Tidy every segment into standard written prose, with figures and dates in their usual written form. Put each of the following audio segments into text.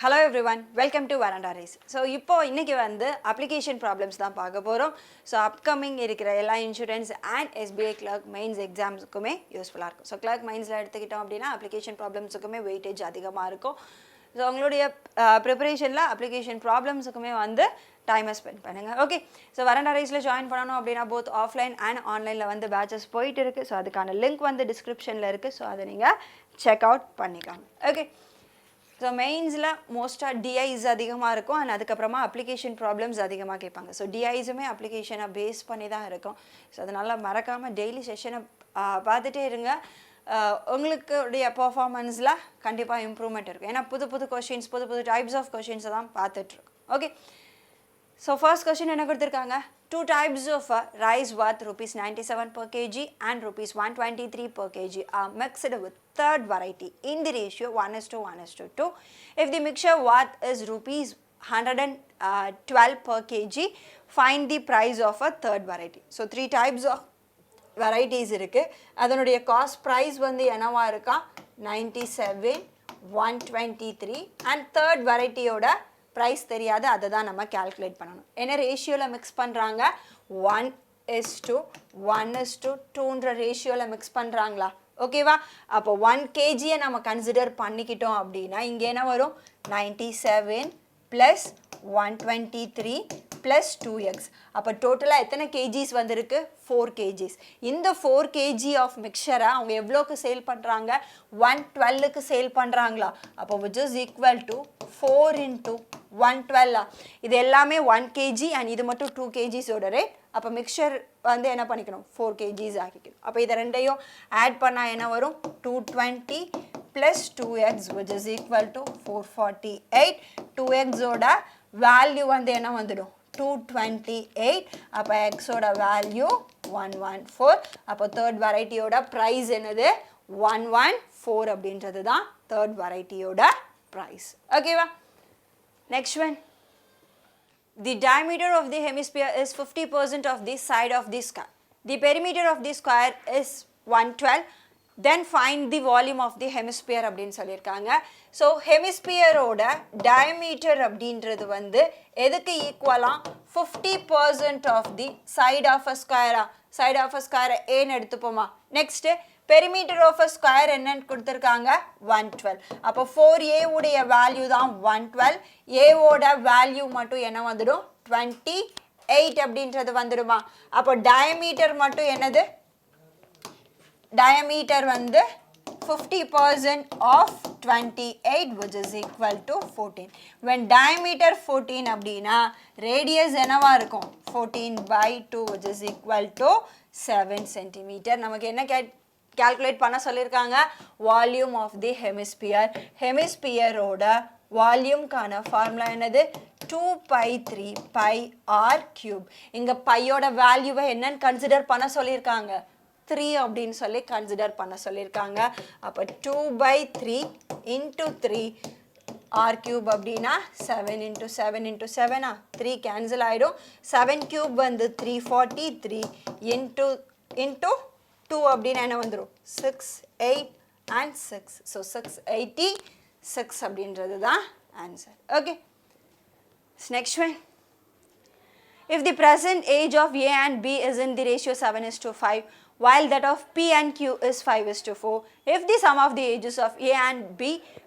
Hello everyone, welcome to Veranda Race. So, இப்போ இன்னைக்கு வந்து application problems தான் பார்க்க போறோம். So, upcoming இருக்கிற எல்லா insurance and SBI clerk mains examsக்குமே யூஸ்ஃபுல்லா இருக்கும். So, clerk mainsல எடுத்துக்கிட்டோம் அப்படின்னா application problemsக்குமே weightage அதிகமா இருக்கும். So, உங்களுடைய preparationல application problemsக்குமே வந்து time spend பண்ணுங்க. Okay. So, Veranda Raceல join பண்ணனும் அப்படினா both offline and onlineல வந்து batches போயிட்டு இருக்கு. So, அதுக்கான link வந்து descriptionல இருக்கு. So, அதை நீங்க check out பண்ணிக்கோங்க. Okay. So, mains-la most-a DIs அதிகமா இருக்கும் and அதுக்கப்புறமா application problems அதிகமா கேட்பாங்க. So, DIs-உமே application-அ base பண்ணி தான் இருக்கும். So, அதனால மறக்காம daily session-அ பார்த்துட்டே இருங்க. உங்களுடைய performance-ல கண்டிப்பா improvement இருக்கும். ஏன்னா புது questions, புது types of questions தான் பார்த்துட்டு இருக்கோம். Okay. So, first question என்ன கொடுத்திருக்காங்க? Two types of rice worth ₹97 per kg and ₹123 per kg are mixed with third variety in the ratio 1:1:2. If the mixture worth is ₹112 per kg, find the price of a third variety. So, three types of varieties இருக்கு. அதனுடைய cost price வந்து என்னவா இருக்கா? 97, 123 and third variety ஓட price தெரியாது, அதை தான் நம்ம calculate பண்ணணும். என்ன ரேஷியோல mix பண்றாங்க? 1:1:2ன்ற ரேஷியோல mix பண்றாங்களா? ஓகேவா? அப்போ 1 kg நம்ம கன்சிடர் பண்ணிக்கிட்டோம் அப்படின்னா இங்க என்ன வரும்? 97 plus 123 plus 2x. அப்போ டோட்டலா எத்தனை kgs வந்திருக்கு? 4 kgs. இந்த 4 kg of mixture அவங்க எவ்வளவுக்கு சேல் பண்றாங்க? 112க்கு சேல் பண்றாங்களா? அப்போ which is equal to 4 into 112. இது எல்லாமே 1 kg and இது மட்டும் 2 kgs ஓட ரேட். அப்போ மிக்சர் வந்து என்ன பண்ணிக்கணும்? 4 kgs ஆக்கிக்கணும். அப்போ இதை ரெண்டையும் ஆட் பண்ணா என்ன வரும்? 220 plus 2x which is equal to 448. 2x ஓட வேல்யூ வந்து என்ன வந்துடும்? 228. அப்போ x ஓட வேல்யூ 114. அப்போ third variety ஓட price என்னது? 114 அப்படின்றது தான் third variety ஓட price. ஓகேவா? Next one. The diameter of the hemisphere is 50% of the side of the square. The perimeter of the square is 112. Then find the volume of the hemisphere அப்படின்னு சொல்லியிருக்காங்க. So, hemisphere ஓட diameter அப்படின்றது வந்து எதுக்கு ஈக்குவலா? 50% of the side of a square. Side of a square ஏன்னு எடுத்துப்போமா? Next, perimeter of a square என்னன்னு கொடுத்திருக்காங்க? 112. அப்போ 4a உடைய வேல்யூ தான் 112. a ஓட வேல்யூ மட்டும் என்ன வந்துடும்? 28 அப்படின்றது வந்துடுமா? அப்போ diameter மட்டும் என்னது? Diameter வந்து 50% of 28 which is equal to 14. When diameter 14 அப்படின்னா radius என்னவா இருக்கும்? 14/2 which is equal to 7 cm. நமக்கு என்ன calculate பண்ண சொல்லியிருக்காங்க? Volume of the hemisphere. Hemisphere ஓட volume கான formula என்னது? 2π3 pi r cube. இங்க பையோட வேல்யூவை என்னன்னு கன்சிடர் பண்ண சொல்லியிருக்காங்க? 3 அப்படின்னு சொல்லி கன்சிடர் பண்ண சொல்லியிருக்காங்க. அப்போ 2/3 into 3 r cube அப்படின்னா 7 into 7 into 7 3 கேன்சல் ஆயிடும். 7 cube வந்து 343 into 2 அப்படின்னா என்ன வந்துடும்? 6, 8 and 6. So 686 அப்படின்றது தான் answer. Okay. Next one. If the present age of A and B is in the ratio 7:5, while that of P and Q is 5:4, if the sum of the ages of A and B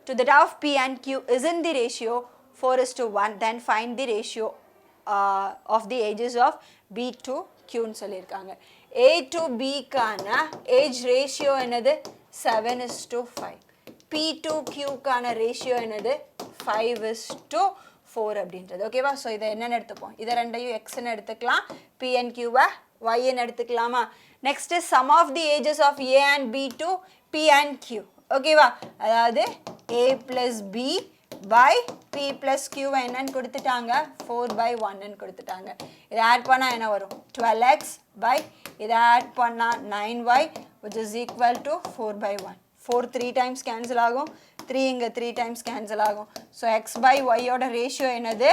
to that of P and Q is in the ratio 4:1, then find the ratio of the ages of B to Q ன்னு சொல்லியிருக்காங்க. A to B கான age ratio என்னது? 7:5. P to Q கான ratio என்னது? 5:4 அப்படின்றது. ஓகேவா? So இதை என்னன்னு எடுத்துப்போம்? இதை ரெண்டையும் எக்ஸ்ன்னு எடுத்துக்கலாம். P and Qவை Yன்னு எடுத்துக்கலாமா? Next is sum of the ages of A and B to P and Q. ஓகேவா? அதாவது A plus B by P plus Q என்னன்னு கொடுத்துட்டாங்க? 4/1ன்னு கொடுத்துட்டாங்க. இதை ஆட் பண்ணா என்ன வரும்? 12x by இதை ஆட் பண்ணா 9y which is equal to 4/1. 4 3 times cancel ஆகும். 3 இங்க 3 times cancel ஆகும். So x by y ஓட ratio என்னது?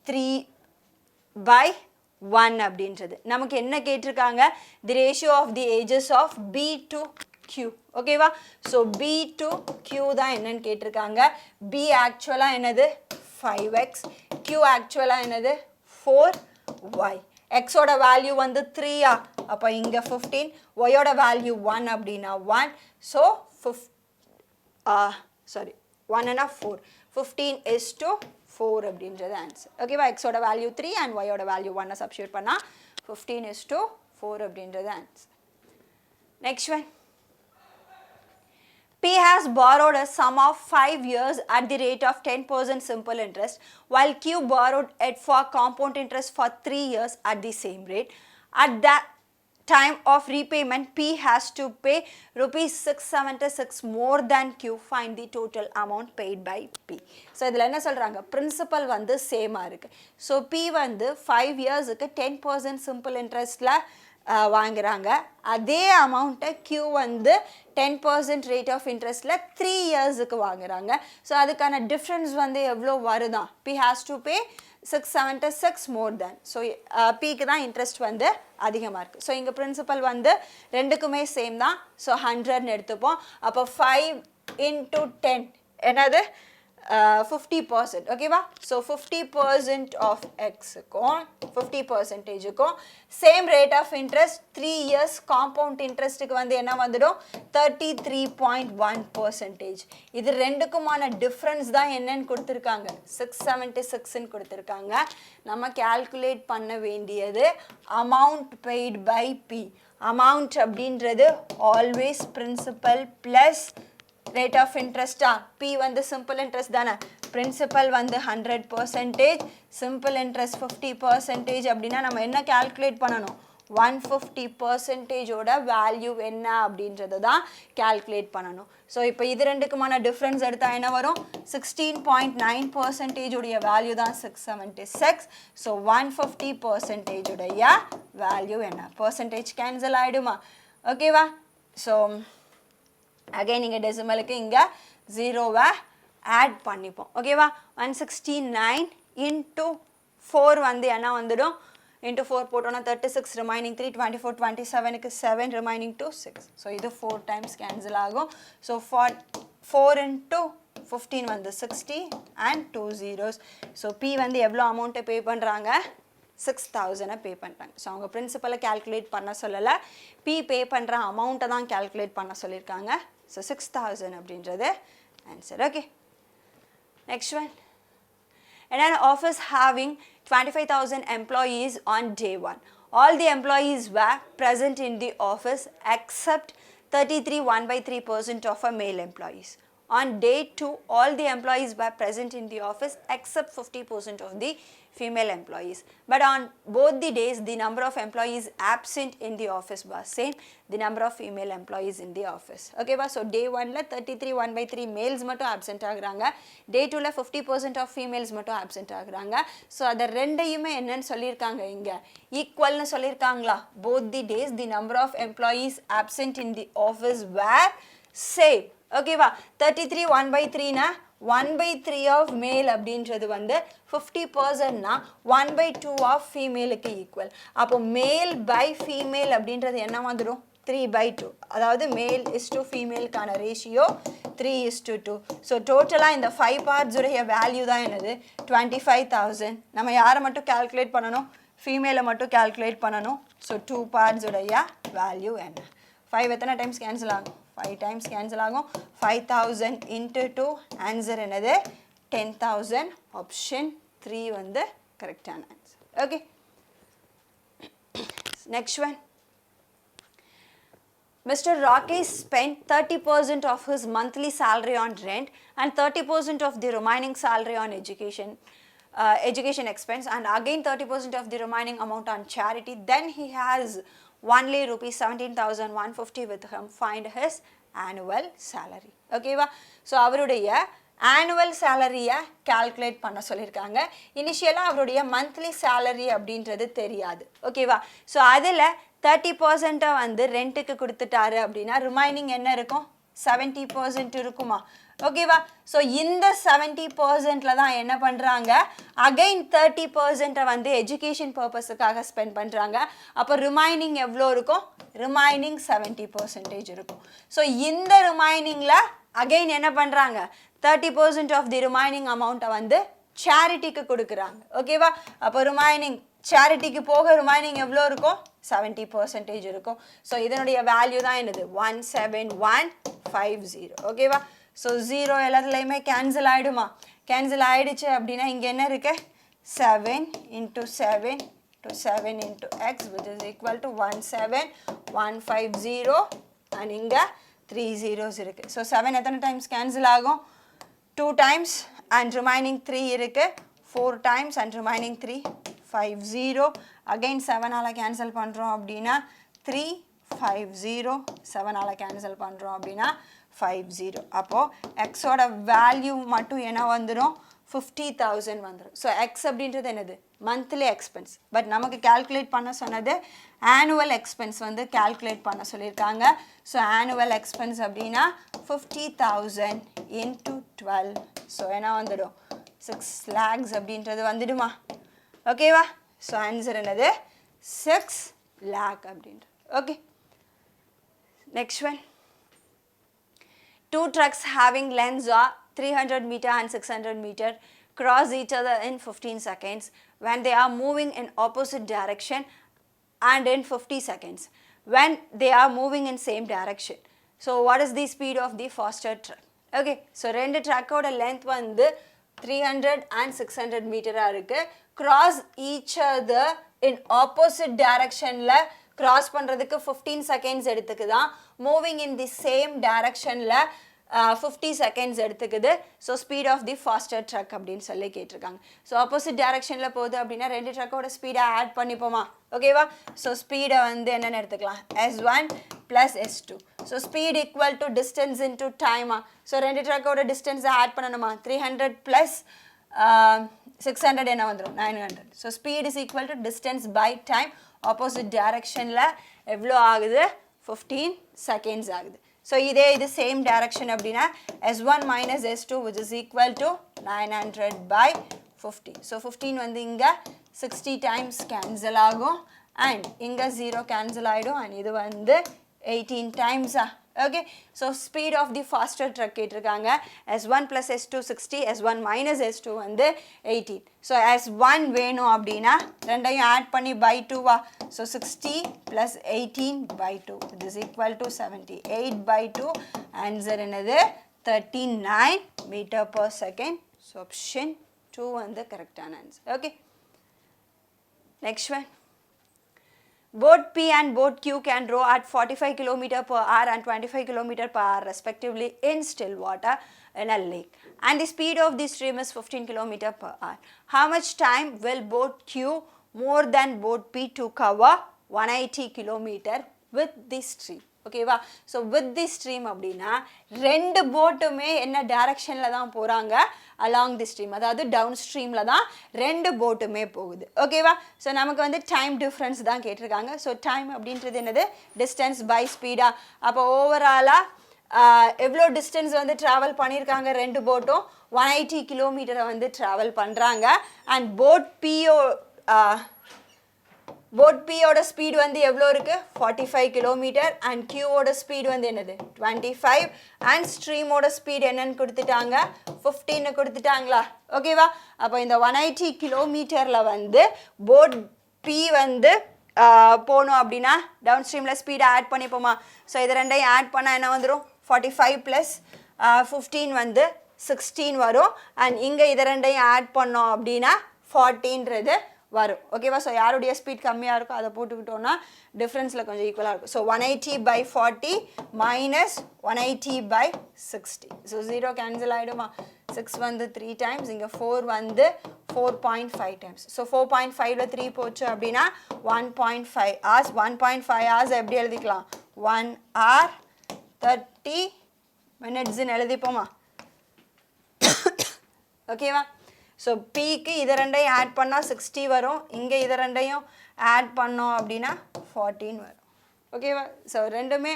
3/1 அப்படின்றது. நமக்கு என்ன கேட்டிருக்காங்க? The ratio of the ages of B to Q Q. ஓகேவா? ஸோ B to Q தான் என்னன்னு கேட்டிருக்காங்க. B ஆக்சுவலாக என்னது 5x, Q ஆக்சுவலாக என்னது 4y. X ஓட வேல்யூ வந்து 3 அப்போ இங்கே 15, y ஓட வேல்யூ 1 அப்படின்னா 1. So 1 and 4. 15 is to 4 அப்படின்றது ஆன்சர். ஓகேவா? X ஓட வேல்யூ 3 and y ஓட வேல்யூ 1 சப்ஸ்டிட்யூட் பண்ணா 15 is to 4 அப்படின்றது answer. Next one. P has borrowed a sum of 5 years at the rate of 10% simple interest, while Q borrowed it for compound interest for 3 years at the same rate. At that time of repayment, P has to pay rupees 676 more than Q. Find the total amount paid by P. So, இதில் என்ன சொல்கிறாங்க? Principal வந்து சேமாக இருக்குது. So, P வந்து 5 yearsக்கு 10% simple interestல வாங்குறாங்க. அதே அமௌண்ட்டை Q வந்து 10% ரேட் ஆஃப் இன்ட்ரெஸ்ட்டில் 3 இயர்ஸுக்கு வாங்குறாங்க. ஸோ அதுக்கான டிஃப்ரென்ஸ் வந்து எவ்வளோ வருதான்? P has to pay 676 more than. So Pக்கு தான் இன்ட்ரெஸ்ட் வந்து அதிகமாக இருக்குது. ஸோ இங்கே பிரின்சிபல் வந்து ரெண்டுக்குமே சேம் தான். ஸோ 100ன்னு எடுத்துப்போம். அப்போ 5 into 10 என்னது 50%. ஓகேவா? ஸோ 50% ஆஃப் எக்ஸுக்கும் 50%க்கும் same rate of interest 3 years compound இன்ட்ரெஸ்ட்டுக்கு வந்து என்ன வந்துடும் 33.1%. இது ரெண்டுக்குமான டிஃப்ரென்ஸ் தான் என்னன்னு கொடுத்துருக்காங்க 676ன்னு கொடுத்துருக்காங்க. நம்ம கால்குலேட் பண்ண வேண்டியது amount paid by P. Amount அப்படின்றது always principal plus rate of interest. P வந்து simple interest தானே. principal வந்து 100%, simple interest 50% அப்படின்னா நம்ம என்ன calculate பண்ணணும்? 150% ஓட வேல்யூ என்ன அப்படின்றது தான் calculate பண்ணணும். ஸோ இப்போ இது ரெண்டுக்குமான டிஃப்ரென்ஸ் எடுத்தால் என்ன வரும்? 16.9% உடைய வேல்யூ தான் 676. ஸோ 150% உடைய வேல்யூ என்ன? பர்சன்டேஜ் கேன்சல் ஆகிடுமா? ஓகேவா? ஸோ அகைன் இங்கே டெசிமலுக்கு இங்கே 0வை ஆட் பண்ணிப்போம். ஓகேவா? 169 into 4 வந்து என்ன வந்துடும்? into 4 போட்டோன்னா 36, remaining 3, 24, 27க்கு 7, remaining 2, 6. ஸோ இது 4 times கேன்சல் ஆகும். ஸோ 4 into 15 வந்து 60 and 2 zeros. ஸோ P வந்து எவ்வளோ அமௌண்ட்டை பே பண்ணுறாங்க? 6,000 பே பண்ணுறாங்க. ஸோ அவங்க பிரின்சிபலை கால்குலேட் பண்ண சொல்லலை, P பே பண்ணுற அமௌண்ட்டை தான் கால்குலேட் பண்ண சொல்லியிருக்காங்க. ஸோ 6,000 அப்படின்றது answer. Okay, next one. In an office having 25,000 employees on day 1, all the employees were present in the office except 33 1/3% of a male employees. On day 2, all the employees were present in the office except 50% of the female employees. But on both the days, the number of employees absent in the office was same, the number of female employees in the office. Okay ba? So day 1 la 33 1/3 males mattum absent ஆகுறாங்க, day 2 la 50% of females mattum absent ஆகுறாங்க. So அத ரெண்டையுமே என்னன்னு சொல்லியிருக்காங்க? இங்க ஈக்குவல்னு சொல்லியிருக்காங்களா? both the days the number of employees absent in the office were same. ஓகேவா? 33 1/3னா 1/3 of male அப்படின்றது வந்து 50%னா 1/2 ஆஃப் ஃபீமேலுக்கு ஈக்குவல். அப்போ மேல் பை ஃபீமேல் அப்படின்றது என்ன வந்துடும்? 3/2. அதாவது மேல் இஸ் டு ஃபீமேலுக்கான ரேஷியோ 3:2. ஸோ டோட்டலாக இந்த 5 பார்ட்ஸ் உடைய வேல்யூ தான் என்னது? 25,000. நம்ம யாரை மட்டும் கால்குலேட் பண்ணணும்? ஃபீமேலை மட்டும் கால்குலேட் பண்ணணும். ஸோ 2 பார்ட்ஸ் உடைய வேல்யூ என்ன? 5 எத்தனை டைம்ஸ் கேன்சல் ஆகும்? 5 times கேன்சல் ஆகும். 5,000 into 2 ஆன்சர் என்னது? 10,000. ஆப்ஷன் 3 வந்து கரெக்டான answer. Okay, next one. Mr. Rakesh spent 30% of his monthly salary on rent and 30% of the remaining salary on education expense, and again 30% of the remaining amount on charity. Then he has only rupees 17,150 with him. Find his annual salary. ஓகேவா? So அவருடைய annual சேலரியை calculate பண்ண சொல்லியிருக்காங்க. இனிஷியலாக அவருடைய monthly salary அப்படின்றது தெரியாது. ஓகேவா? So அதில் 30% வந்து ரெண்ட்டுக்கு கொடுத்துட்டாரு அப்படின்னா ரிமைனிங் என்ன இருக்கும்? 70% இருக்குமா? ஓகேவா ஸோ இந்த 70%ல தான் என்ன பண்ணுறாங்க அகைன் 30% வந்து எஜுகேஷன் பர்பஸுக்காக ஸ்பெண்ட் பண்ணுறாங்க அப்போ ரிமைனிங் எவ்வளோ இருக்கும் ரிமைனிங் 70% இருக்கும் ஸோ இந்த ரிமைனிங்கில் அகைன் என்ன பண்ணுறாங்க 30% ஆஃப் தி ரிமைனிங் அமௌண்ட்டை வந்து சேரிட்டிக்கு கொடுக்குறாங்க ஓகேவா அப்போ ரிமைனிங் சேரிட்டிக்கு போக ரிமைனிங் எவ்வளோ இருக்கும் 70% இருக்கும் ஸோ இதனுடைய வேல்யூ தான் என்னது 17150 ஓகேவா ஸோ 0 எல்லாத்துலேயுமே கேன்சல் ஆகிடுமா கேன்சல் ஆகிடுச்சு அப்படின்னா இங்கே என்ன இருக்கு 7 into 7 to 7 into x which is equal to 17150 and இங்கே 3 zeros இருக்கு ஸோ 7 எத்தனை டைம்ஸ் கேன்சல் ஆகும் 2 times and remaining 3 இருக்கு 4 times and remaining 3 50 again 7 ஆல கேன்சல் பண்ணுறோம் அப்படின்னா 350 7 ஆல கேன்சல் பண்ணுறோம் அப்படின்னா 50 அப்போது எக்ஸோட வேல்யூ மட்டும் என்ன வந்துடும் 50,000 வந்துடும் ஸோ எக்ஸ் அப்படின்றது என்னது மந்த்லி எக்ஸ்பென்ஸ் பட் நமக்கு கால்குலேட் பண்ண சொன்னது ஆனுவல் எக்ஸ்பென்ஸ் வந்து கால்குலேட் பண்ண சொல்லியிருக்காங்க ஸோ ஆனுவல் எக்ஸ்பென்ஸ் அப்படின்னா 50,000 into 12 ஸோ என்ன வந்துடும் 6 lakhs அப்படின்றது வந்துடுமா ஓகேவா ஸோ ஆன்சர் என்னது 6 lakh அப்படின்றது okay next one two trucks having lengths are 300 meter and 600 meter cross each other in 15 seconds when they are moving in opposite direction and in 50 seconds when they are moving in same direction. So what is the speed of the faster truck? Okay, so ரெண்டு ட்ரக்கோட length வந்து 300 and 600 மீட்டரா இருக்கு cross each other in opposite directionல cross பண்றதுக்கு 15 seconds எடுத்துக்குதான் moving in the same directionல 50 seconds எடுத்துக்குது so speed of the faster truck அப்படின்னு சொல்லி கேட்டிருக்காங்க ஸோ ஆப்போசிட் டைரக்ஷனில் போகுது அப்படின்னா ரெண்டு ட்ரக்கோட ஸ்பீடை ஆட் பண்ணிப்போமா ஓகேவா ஸோ ஸ்பீடை வந்து என்னென்னு எடுத்துக்கலாம் S1 + S2 so speed equal to distance into டைமா ஸோ ரெண்டு ட்ரக்கோட டிஸ்டன்ஸை ஆட் பண்ணணுமா 300 + 600 என்ன வந்துடும் 900 so speed is equal to distance by time opposite டைரக்ஷனில் எவ்வளோ ஆகுது 15 seconds ஆகுது ஸோ இதே இது சேம் டைரக்ஷன் அப்படின்னா S1 - S2 which is equal to 900/50 so 15 வந்து இங்கே 60 times கேன்சல் ஆகும் அண்ட் இங்கே 0 கேன்சல் ஆகிடும் அண்ட் இது வந்து 18 times okay so speed of the faster truck கேட்டிருக்காங்க S1 + S2 60 S1 - S2 வந்து 18 so S1 வேணும் அப்படின்னா ரெண்டையும் ஆட் பண்ணி by 2 so 60 + 18/2 which is equal to 78/2 answer என்னது 39 meter per second so option 2 வந்து கரெக்டான answer okay next one boat P and boat Q can row at 45 km/h and 25 km/h respectively in still water in a lake and the speed of the stream is 15 km/h. How much time will boat Q more than boat P to cover 180 km with the stream? ஓகேவா so with the stream அப்படின்னா ரெண்டு போட்டுமே என்ன டைரக்ஷனில் தான் போகிறாங்க along the stream அதாவது down ஸ்ட்ரீமில் தான் ரெண்டு போட்டுமே போகுது ஓகேவா ஸோ நமக்கு வந்து டைம் டிஃப்ரென்ஸ் தான் கேட்டிருக்காங்க ஸோ டைம் அப்படின்றது என்னது டிஸ்டன்ஸ் பை ஸ்பீடா அப்போ ஓவராலாக எவ்வளோ டிஸ்டன்ஸ் வந்து ட்ராவல் பண்ணியிருக்காங்க ரெண்டு போட்டும் 180 கிலோமீட்டரை வந்து ட்ராவல் பண்ணுறாங்க அண்ட் போட் பியோட ஸ்பீட் வந்து எவ்வளோ இருக்குது 45 கிலோமீட்டர் அண்ட் கியூவோட ஸ்பீட் வந்து என்னது 25 அண்ட் ஸ்ட்ரீமோட ஸ்பீட் என்னன்னு கொடுத்துட்டாங்க 15 கொடுத்துட்டாங்களா ஓகேவா அப்போ இந்த 180 கிலோமீட்டரில் வந்து போட் பி வந்து போகணும் அப்படின்னா டவுன் ஸ்ட்ரீமில் ஸ்பீடை ஆட் பண்ணிப்போமா ஸோ இது ரெண்டையும் ஆட் பண்ணால் என்ன வந்துடும் 45 + 15 வந்து 16 வரும் அண்ட் இங்கே இது ரெண்டையும் ஆட் பண்ணோம் அப்படின்னா 40ன்றது வரும் ஓகேவா ஸோ யாருடைய ஸ்பீட் கம்மியாக இருக்கோ அதை போட்டுக்கிட்டோன்னா டிஃப்ரென்ஸில் கொஞ்சம் ஈக்குவலாக இருக்கும் ஸோ 180/40 - 180/60 ஸோ 0 கேன்சல் ஆகிடுமா 6 வந்து 3 times இங்கே 4 வந்து 4.5 times ஸோ 4.5ல் 3 போச்சு அப்படின்னா 1.5 hours 1.5 hours எப்படி எழுதிக்கலாம் 1 hour 30 minutesன்னு எழுதிப்போமா ஓகேவா ஸோ பிக்கு இது ரெண்டையும் ஆட் பண்ணால் 60 வரும் இங்கே இது ரெண்டையும் ஆட் பண்ணோம் அப்படின்னா 14 வரும் ஓகேவா ஸோ ரெண்டுமே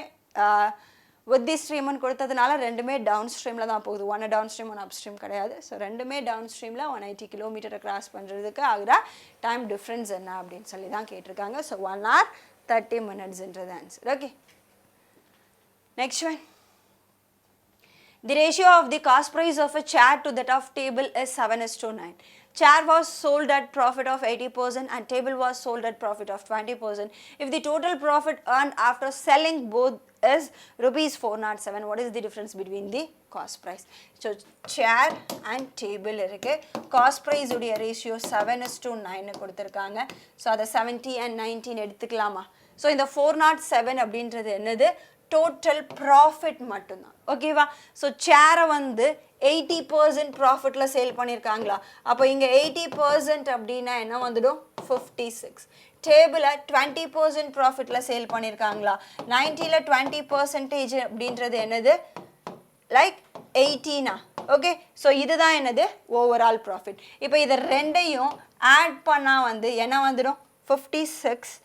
with the stream னு கொடுத்ததுனால ரெண்டுமே டவுன் ஸ்ட்ரீமில் தான் போகுது, ஒன்று டவுன் ஸ்ட்ரீம் ஒன்று அப் ஸ்ட்ரீம் கிடையாது. ஸோ ரெண்டுமே டவுன் ஸ்ட்ரீமில் 180 கிலோமீட்டரை கிராஸ் பண்ணுறதுக்கு ஆகிற டைம் டிஃப்ரென்ஸ் என்ன அப்படின்னு சொல்லி தான் கேட்டிருக்காங்க. ஸோ 1 hour 30 minutesன்றது answer. Okay, next one. The ratio of the cost price of a chair to that of table is 7:9. Chair was sold at profit of 80% and table was sold at profit of 20%. If the total profit earned after selling both is rupees 407, what is the difference between the cost price? So chair and table இருக்கு. Cost price உடைய ratio 7:9 கொடுத்திருக்காங்க. So அதை 70 and 19 எடுத்துக்கலாமா? So இந்த 407 அப்படின்றது என்னது? Total profit மட்டும்தான். ஓகேவா? ஸோ சேரை வந்து 80% ப்ராஃபிட்டில் சேல் பண்ணியிருக்காங்களா? அப்போ இங்கே 80% அப்படின்னா என்ன வந்துடும்? 56. டேபிளை 20% ப்ராஃபிட்டில் சேல் பண்ணியிருக்காங்களா? 90ல் 20% அப்படின்றது என்னது? லைக் 18. ஓகே, ஸோ இதுதான் என்னது? Overall profit. இப்போ இதை ரெண்டையும் ஆட் பண்ணால் வந்து என்ன வந்துடும்? 56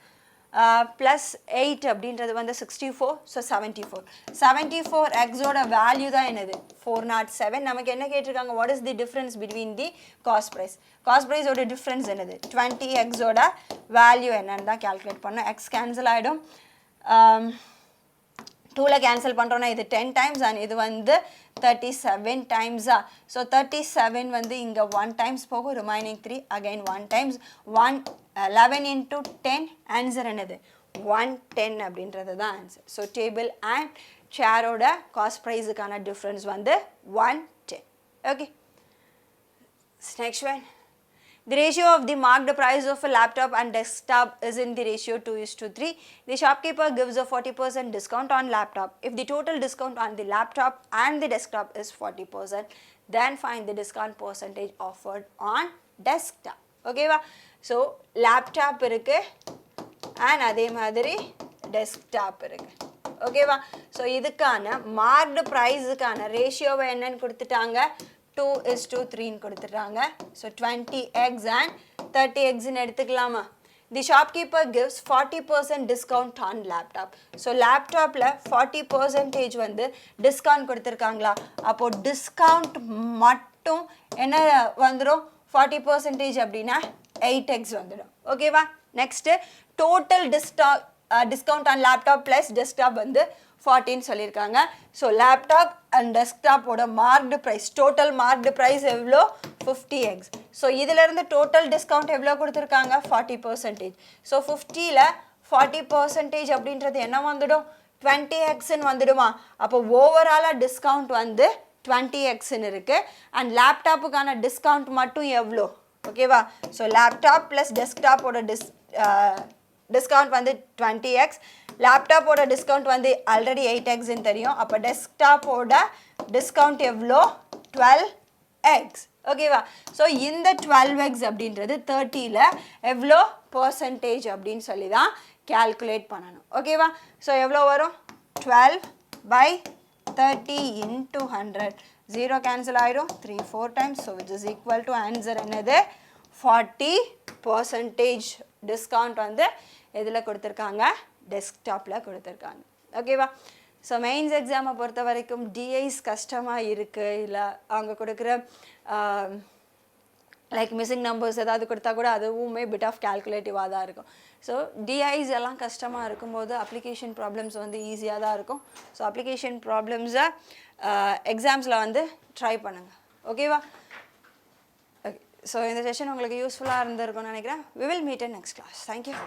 ப்ளஸ் 8 அப்படின்றது வந்து 64. ஸோ 74. 74 எக்ஸோட வேல்யூ தான் என்னது? 407. நமக்கு என்ன கேட்டிருக்காங்க? What is the difference between the cost price? Cost ப்ரைஸோட டிஃப்ரென்ஸ் என்னது? 20 எக்ஸோட வேல்யூ என்னன்னு தான் கேல்குலேட் பண்ணோம். எக்ஸ் கேன்சல் ஆகிடும். 2ல் கேன்சல் பண்ணுறோன்னா இது 10 times அண்ட் இது வந்து 37 times. ஸோ 37 வந்து இங்கே 1 times போகும், remaining 3 again 1 times. 11 into 10 answer என்னது? 110 அப்படின்றது தான் ஆன்சர். ஸோ டேபிள் அண்ட் சேரோட காஸ்ட் ப்ரைஸுக்கான டிஃப்ரென்ஸ் வந்து 110. Okay, next one. The ratio of the marked price of a laptop and desktop is in the ratio 2:3. The shopkeeper gives a 40% discount on laptop. If the total discount on the laptop and the desktop is 40%, then find the discount percentage offered on desktop. ஓகேவா? So laptop இருக்கு and அதே மாதிரி desktop இருக்கு. ஓகேவா? So இதுக்கான marked ப்ரைஸுக்கான ரேஷியோவை என்னன்னு கொடுத்துட்டாங்க? 2:3 கொடுத்துட்டாங்க. ஸோ 20x and 30xன்னு எடுத்துக்கலாமா? The shopkeeper gives 40% discount on laptop. So லேப்டாப்பில் 40% வந்து டிஸ்கவுண்ட் கொடுத்துருக்காங்களா? அப்போது டிஸ்கவுண்ட் மட்டும் என்ன வந்துடும்? 40% அப்படின்னா 8x வந்துடும். ஓகேவா? Next total discount on laptop plus desktop வந்து 14 சொல்லியிருக்காங்க. ஸோ லேப்டாப் அண்ட் டெஸ்க்டாப்போட marked price, total marked price எவ்வளோ? 50x. ஸோ இதிலேருந்து டோட்டல் டிஸ்கவுண்ட் எவ்வளோ கொடுத்துருக்காங்க? 40%. ஸோ 50ல் 40% அப்படின்றது என்ன வந்துடும்? 20xன்னு வந்துடுமா? அப்போ ஓவராலாக டிஸ்கவுண்ட் வந்து 20xன்னு இருக்குது. அண்ட் லேப்டாப்புக்கான டிஸ்கவுண்ட் மட்டும் எவ்வளோ? ஓகேவா? ஸோ லேப்டாப் ப்ளஸ் டெஸ்க்டாப்போட டிஸ்கவுண்ட் வந்து 20x. லேப்டாப்போட டிஸ்கவுண்ட் வந்து ஆல்ரெடி 8xன்னு தெரியும். அப்போ டெஸ்க்டாப்போட டிஸ்கவுண்ட் எவ்வளோ? 12x. ஓகேவா? ஸோ இந்த 12x அப்படின்றது 30ல் எவ்வளோ பர்சன்டேஜ் அப்படின்னு சொல்லி தான் கேல்குலேட் பண்ணணும். ஓகேவா? ஸோ எவ்வளோ வரும்? 12/30 into 100. 0 கேன்சல் ஆயிடும். 3 4 times. So which is equal to answer என்னது? 40% டிஸ்கவுண்ட் வந்து எதில் கொடுத்துருக்காங்க? டெஸ்க்டாப்பில் கொடுத்துருக்காங்க. ஓகேவா? ஸோ மெயின்ஸ் எக்ஸாமை பொறுத்த வரைக்கும் டிஐஸ் கஷ்டமாக இருக்குது. இல்லை அவங்க கொடுக்குற லைக் மிஸ்ஸிங் நம்பர்ஸ் ஏதாவது கொடுத்தா கூட அதுவுமே பிட் ஆஃப் கேல்குலேட்டிவாக தான் இருக்கும். ஸோ டிஐஸ் எல்லாம் கஷ்டமாக இருக்கும்போது அப்ளிகேஷன் ப்ராப்ளம்ஸ் வந்து ஈஸியாக தான் இருக்கும். ஸோ அப்ளிகேஷன் ப்ராப்ளம்ஸை எக்ஸாம்ஸில் வந்து ட்ரை பண்ணுங்கள். ஓகேவா? ஓகே, ஸோ இந்த செஷன் உங்களுக்கு யூஸ்ஃபுல்லாக இருந்திருக்கும்னு நினைக்கிறேன். We will meet in next class. Thank you.